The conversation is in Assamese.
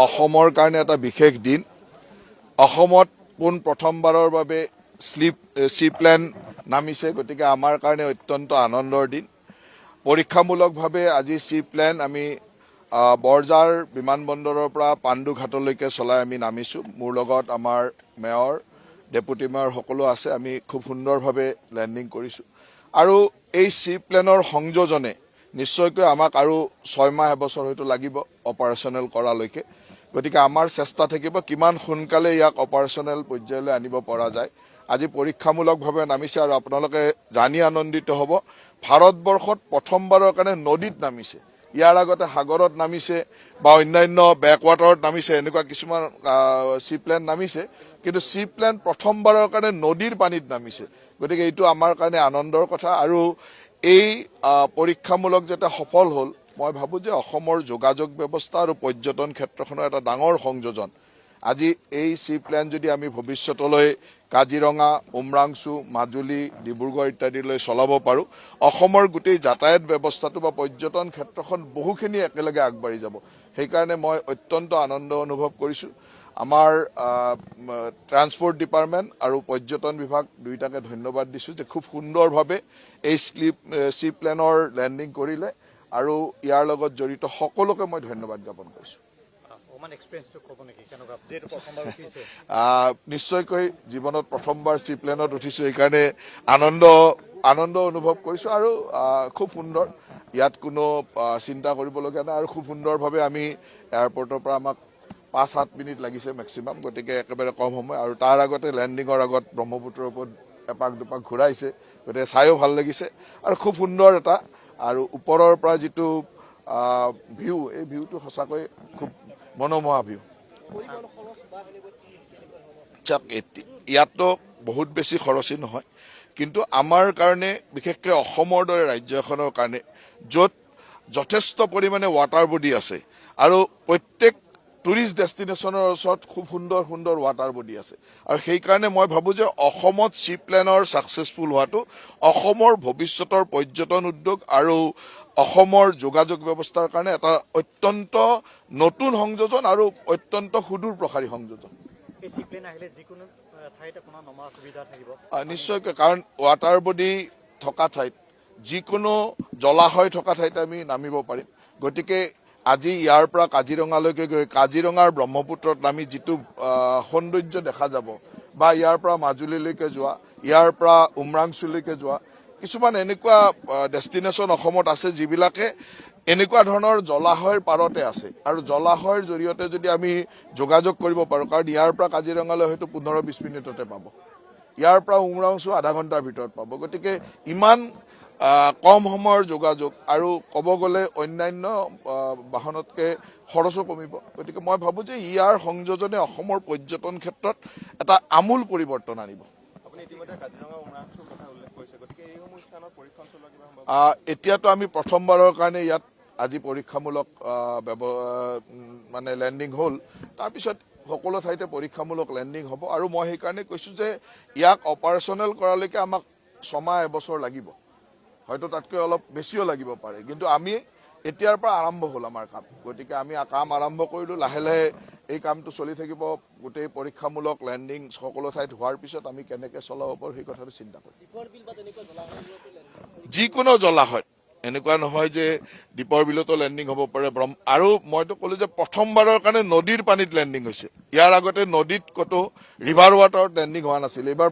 অসমৰ কাৰণে এটা বিশেষ দিন। অসমত পোন প্ৰথমবাৰৰ বাবে চি প্লেন নামিছে, গতিকে আমাৰ কাৰণে অত্যন্ত আনন্দৰ দিন। পৰীক্ষামূলকভাৱে আজি চি প্লেন আমি বৰঝাৰ বিমানবন্দৰৰ পৰা পাণ্ডুঘাটলৈকে চলাই আমি নামিছোঁ। মোৰ লগত আমাৰ মেয়ৰ, ডেপুটি মেয়ৰ সকলো আছে। আমি খুব সুন্দৰভাৱে লেণ্ডিং কৰিছোঁ আৰু এই চি প্লেনৰ সংযোজনে নিশ্চয়কৈ আমাক আৰু 6 মাহ এবছৰ হয়তো লাগিব অপাৰেশ্যনেল কৰালৈকে। গতিকে আমাৰ চেষ্টা থাকিব কিমান সোনকালে ইয়াক অপাৰেশ্যনেল পৰ্যায়লৈ আনিব পৰা যায়। আজি পৰীক্ষামূলকভাৱে নামিছে আৰু আপোনালোকে জানি আনন্দিত হ'ব, ভাৰতবৰ্ষত প্ৰথমবাৰৰ কাৰণে নদীত নামিছে। ইয়াৰ আগতে সাগৰত নামিছে বা অন্যান্য বেকৱাটাৰত নামিছে, এনেকুৱা কিছুমান চি প্লেন নামিছে, কিন্তু চি প্লেন প্ৰথমবাৰৰ কাৰণে নদীৰ পানীত নামিছে। গতিকে এইটো আমাৰ কাৰণে আনন্দৰ কথা আৰু এই পৰীক্ষামূলক যেতিয়া সফল হ'ল, মই ভাবোঁ যে অসমৰ যোগাযোগ ব্যৱস্থা আৰু পৰ্যটন ক্ষেত্ৰখনৰ এটা ডাঙৰ সংযোজন। আজি এই চি প্লেন যদি আমি ভৱিষ্যতলৈ কাজিৰঙা, উমৰাংচু, মাজুলী, ডিব্ৰুগড় ইত্যাদিলৈ চলাব পাৰোঁ, অসমৰ গোটেই যাতায়াত ব্যৱস্থাটো বা পৰ্যটন ক্ষেত্ৰখন বহুখিনি একেলগে আগবাঢ়ি যাব। সেইকাৰণে মই অত্যন্ত আনন্দ অনুভৱ কৰিছোঁ। আমাৰ ট্ৰান্সপৰ্ট ডিপাৰ্টমেণ্ট আৰু পৰ্যটন বিভাগ দুয়োটাকে ধন্যবাদ দিছোঁ যে খুব সুন্দৰভাৱে এই চি প্লেনৰ লেণ্ডিং কৰিলে আৰু ইয়াৰ লগত জড়িত সকলোকে মই ধন্যবাদ জ্ঞাপন কৰিছোঁ। নিশ্চয়কৈ জীৱনত প্ৰথমবাৰ চি প্লেনত উঠিছোঁ, সেইকাৰণে আনন্দ অনুভৱ কৰিছোঁ আৰু খুব সুন্দৰ। ইয়াত কোনো চিন্তা কৰিবলগীয়া নাই আৰু খুব সুন্দৰভাৱে আমি এয়াৰপৰ্টৰ পৰা আমাক 5-7 মিনিট লাগিছে মেক্সিমাম, গতিকে একেবাৰে কম সময়। আৰু তাৰ আগতে লেণ্ডিঙৰ আগত ব্ৰহ্মপুত্ৰৰ ওপৰত এপাক দুপাক ঘূৰাইছে, গতিকে চায়ো ভাল লাগিছে আৰু খুব সুন্দৰ এটা। আৰু ওপৰৰ পৰা যিটো ভিউ, এই ভিউটো সঁচাকৈ খুব মনোমোহা ভিউ। ইয়াততো বহুত বেছি খৰচী নহয়, কিন্তু আমাৰ কাৰণে বিশেষকৈ অসমৰ দৰে ৰাজ্য এখনৰ কাৰণে য'ত যথেষ্ট পৰিমাণে ৱাটাৰ বডি আছে আৰু প্ৰত্যেক টুৰিষ্ট ডেষ্টিনেশ্যনৰ ওচৰত খুব সুন্দৰ সুন্দৰ ৱাটাৰ বডি আছে, আৰু সেইকাৰণে মই ভাবোঁ যে অসমত চি প্লেনৰ ছাকচেছফুল হোৱাটো অসমৰ ভৱিষ্যতৰ পৰ্যটন উদ্যোগ আৰু অসমৰ যোগাযোগ ব্যৱস্থাৰ কাৰণে এটা অত্যন্ত নতুন সংযোজন আৰু অত্যন্ত সুদূৰ প্ৰসাৰী সংযোজন। নিশ্চয়কৈ, কাৰণ ৱাটাৰ বডি থকা ঠাইত, যিকোনো জলাশয় থকা ঠাইত আমি নামিব পাৰিম। গতিকে আজি ইয়াৰ পৰা কাজিৰঙালৈকে গৈ কাজিৰঙাৰ ব্ৰহ্মপুত্ৰত নামি যিটো সৌন্দৰ্য দেখা যাব, বা ইয়াৰ পৰা মাজুলীলৈকে যোৱা, ইয়াৰ পৰা উমৰাংচুলৈকে যোৱা, কিছুমান এনেকুৱা ডেষ্টিনেশ্যন অসমত আছে যিবিলাকে এনেকুৱা ধৰণৰ জলাশয়ৰ পাৰতে আছে, আৰু জলাশয়ৰ জৰিয়তে যদি আমি যোগাযোগ কৰিব পাৰোঁ, কাৰণ ইয়াৰ পৰা কাজিৰঙালৈ হয়তো 15-20 মিনিটতে পাব, ইয়াৰ পৰা উমৰাংচু আধা ঘণ্টাৰ ভিতৰত পাব। গতিকে ইমান কম সময়ৰ যোগাযোগ আৰু ক'ব গ'লে অন্যান্য বাহনতকৈ খৰচো কমিব। গতিকে মই ভাবোঁ যে ইয়াৰ সংযোজনে অসমৰ পৰ্যটন ক্ষেত্ৰত এটা আমূল পৰিৱৰ্তন আনিব। এতিয়াতো আমি প্ৰথমবাৰৰ কাৰণে ইয়াত আজি পৰীক্ষামূলক মানে লেণ্ডিং হ'ল, তাৰপিছত সকলো ঠাইতে পৰীক্ষামূলক লেণ্ডিং হ'ব। আৰু মই সেইকাৰণে কৈছোঁ যে ইয়াক অপাৰেশ্যনেল কৰালৈকে আমাক 6 মাহ এবছৰ লাগিব, হয়তো তাতকৈ অলপ বেছিও লাগিব পাৰে, কিন্তু আমি এতিয়াৰ পৰা আৰম্ভ হ'ল আমাৰ কাম। গতিকে আমি কাম আৰম্ভ কৰিলোঁ, লাহে লাহে এই কামটো চলি থাকিব। গোটেই পৰীক্ষামূলক লেণ্ডিং সকলো ঠাইত হোৱাৰ পিছত আমি কেনেকৈ চলাব পাৰোঁ সেই কথাটো চিন্তা কৰিম। যিকোনো জলাশয়, এনেকুৱা নহয় যে দীপৰ বিলতো লেণ্ডিং হ'ব পাৰে। আৰু মইতো ক'লোঁ যে প্ৰথমবাৰৰ কাৰণে নদীৰ পানীত লেণ্ডিং হৈছে। ইয়াৰ আগতে নদীত ক'তো ৰিভাৰ ৱাটাৰত লেণ্ডিং হোৱা নাছিল। এইবাৰ